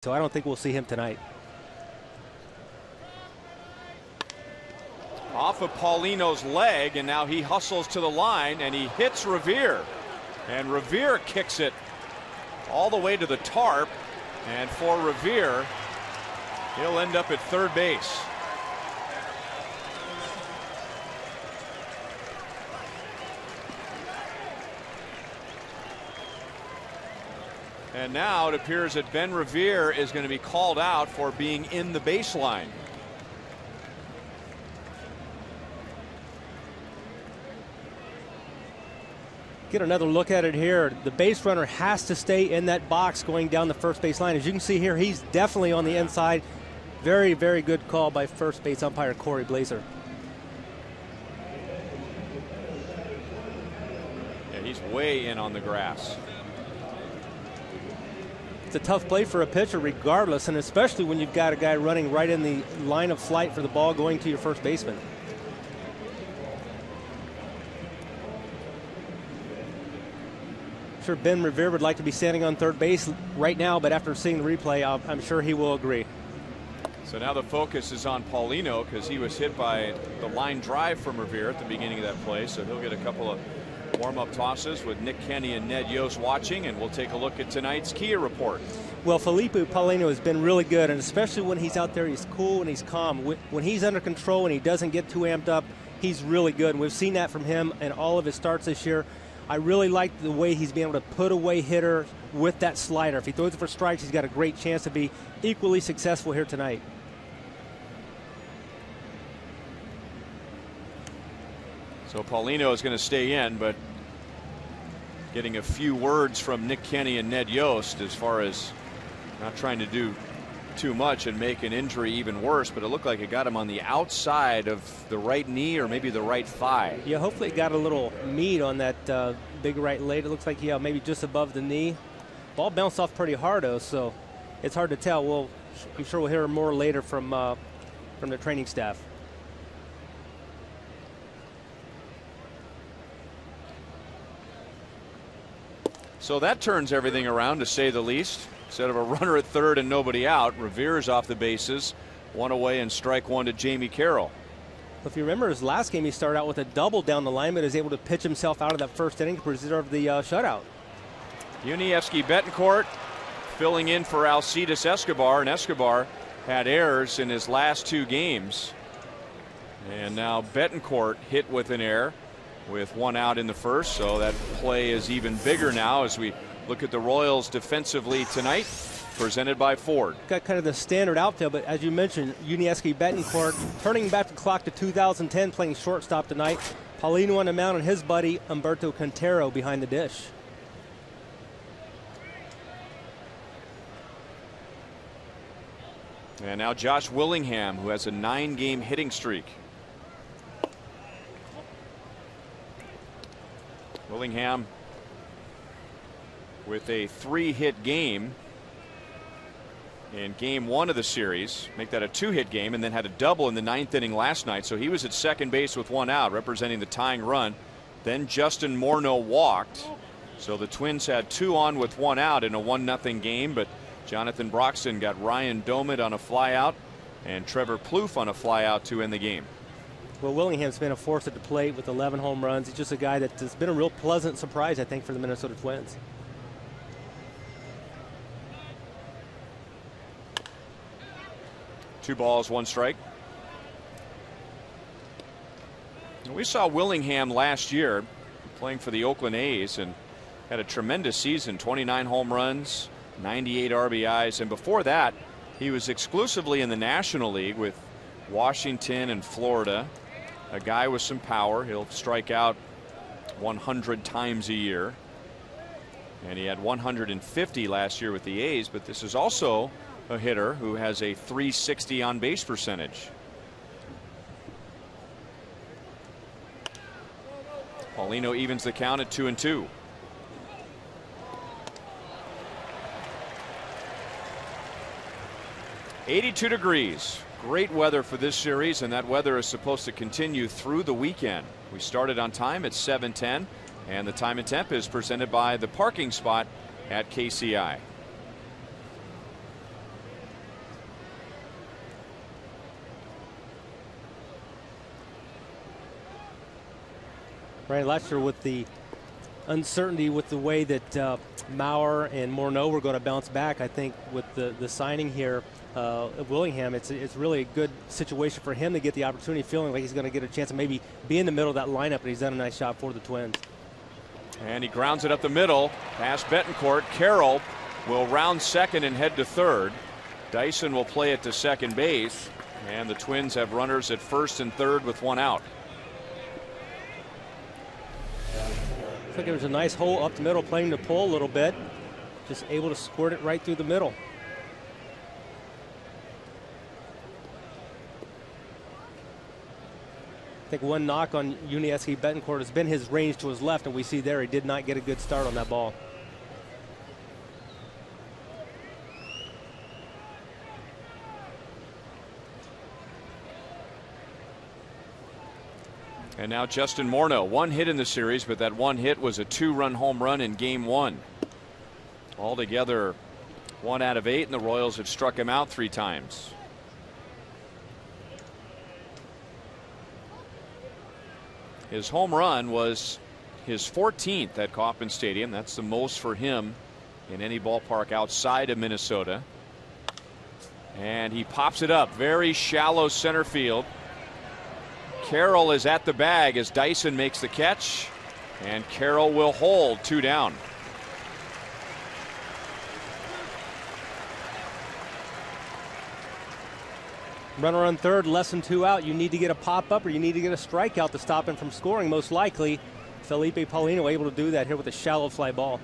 So I don't think we'll see him tonight. Off of Paulino's leg, and now he hustles to the line and he hits Revere. And Revere kicks it all the way to the tarp. And for Revere, he'll end up at third base. And now it appears that Ben Revere is going to be called out for being in the baseline. Get another look at it here. The base runner has to stay in that box going down the first base line. As you can see here, he's definitely on the inside. Very, very good call by first base umpire Corey Blazer. Yeah, he's way in on the grass. It's a tough play for a pitcher regardless, and especially when you've got a guy running right in the line of flight for the ball going to your first baseman. Sure, Ben Revere would like to be standing on third base right now, but after seeing the replay, I'm sure he will agree. So now the focus is on Paulino because he was hit by the line drive from Revere at the beginning of that play, so he'll get a couple of warm-up tosses with Nick Kenny and Ned Yost watching, and we'll take a look at tonight's Kia report. Well, Felipe Paulino has been really good, and especially when he's out there, he's cool and he's calm. When he's under control and he doesn't get too amped up, he's really good. And we've seen that from him in all of his starts this year. I really like the way he's been able to put away hitter with that slider. If he throws it for strikes, he's got a great chance to be equally successful here tonight. So Paulino is going to stay in, but getting a few words from Nick Kenny and Ned Yost as far as not trying to do too much and make an injury even worse, but it looked like it got him on the outside of the right knee or maybe the right thigh. Yeah, hopefully it got a little meat on that big right leg. It looks like maybe just above the knee. Ball bounced off pretty hard though, so it's hard to tell. I'm sure we'll hear more later from the training staff. So that turns everything around, to say the least. Instead of a runner at third and nobody out, Revere's off the bases, one away, and strike one to Jamie Carroll. If you remember his last game, he started out with a double down the line, but is able to pitch himself out of that first inning to preserve the shutout. Yuniesky Betancourt filling in for Alcides Escobar, and Escobar had errors in his last two games. And now Betancourt hit with an error with one out in the first, so that play is even bigger now as we look at the Royals defensively tonight, presented by Ford. Got kind of the standard outfield, but as you mentioned, Yuniesky Betancourt turning back the clock to 2010, playing shortstop tonight. Paulino on the mound and his buddy Humberto Quintero behind the dish. And now Josh Willingham, who has a 9-game hitting streak. Willingham with a 3-hit game in game 1 of the series, make that a 2-hit game, and then had a double in the 9th inning last night. So he was at second base with one out, representing the tying run. Then Justin Morneau walked. So the Twins had 2 on with one out in a 1-0 game, but Jonathan Broxton got Ryan Domit on a flyout and Trevor Plouffe on a flyout to end the game. Well, Willingham's been a force at the plate with 11 home runs. He's just a guy that has been a real pleasant surprise, I think, for the Minnesota Twins. Two balls, one strike. We saw Willingham last year playing for the Oakland A's and had a tremendous season, 29 home runs, 98 RBIs, and before that he was exclusively in the National League with Washington and Florida. A guy with some power. He'll strike out 100 times a year, and he had 150 last year with the A's, but this is also a hitter who has a .360 on base percentage. Paulino evens the count at 2-2. .82 degrees. Great weather for this series, and that weather is supposed to continue through the weekend. We started on time at 7:10, and the time and temp is presented by the parking spot at KCI. Right, last year with the uncertainty with the way that Maurer and Morneau were going to bounce back, I think with the signing here of Willingham, it's really a good situation for him to get the opportunity, feeling like he's going to get a chance to maybe be in the middle of that lineup, and he's done a nice job for the Twins. And he grounds it up the middle, past Betancourt. Carroll will round second and head to third. Dyson will play it to second base, and the Twins have runners at first and third with one out. Looks like there was a nice hole up the middle, playing the pull a little bit, just able to squirt it right through the middle. I think one knock on Yuniesky Betancourt has been his range to his left, and we see there he did not get a good start on that ball. And now Justin Morneau, one hit in the series, but that one hit was a 2-run home run in game 1. Altogether 1 out of 8, and the Royals have struck him out 3 times. His home run was his 14th at Kauffman Stadium. That's the most for him in any ballpark outside of Minnesota. And he pops it up, very shallow center field. Carroll is at the bag as Dyson makes the catch, and Carroll will hold 2 down. Runner on third, less than 2 out. You need to get a pop up, or you need to get a strikeout to stop him from scoring. Most likely, Felipe Paulino able to do that here with a shallow fly ball.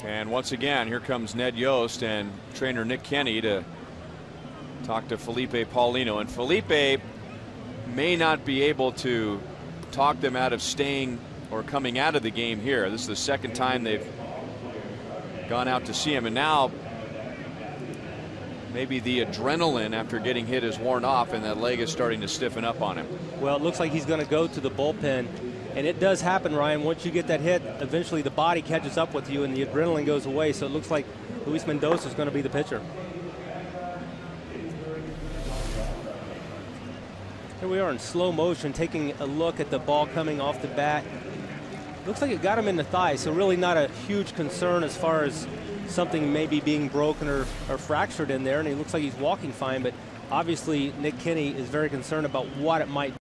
And once again, here comes Ned Yost and trainer Nick Kenny to talk to Felipe Paulino. And Felipe may not be able to talk them out of staying or coming out of the game here. This is the second time they've gone out to see him, and now maybe the adrenaline after getting hit is worn off, and that leg is starting to stiffen up on him. Well, it looks like he's going to go to the bullpen, and it does happen, Ryan. Once you get that hit, eventually the body catches up with you and the adrenaline goes away. So it looks like Luis Mendoza is going to be the pitcher. Here we are in slow motion, taking a look at the ball coming off the bat. Looks like it got him in the thigh, so really not a huge concern as far as something maybe being broken or fractured in there, and he looks like he's walking fine, but obviously Nick Kenny is very concerned about what it might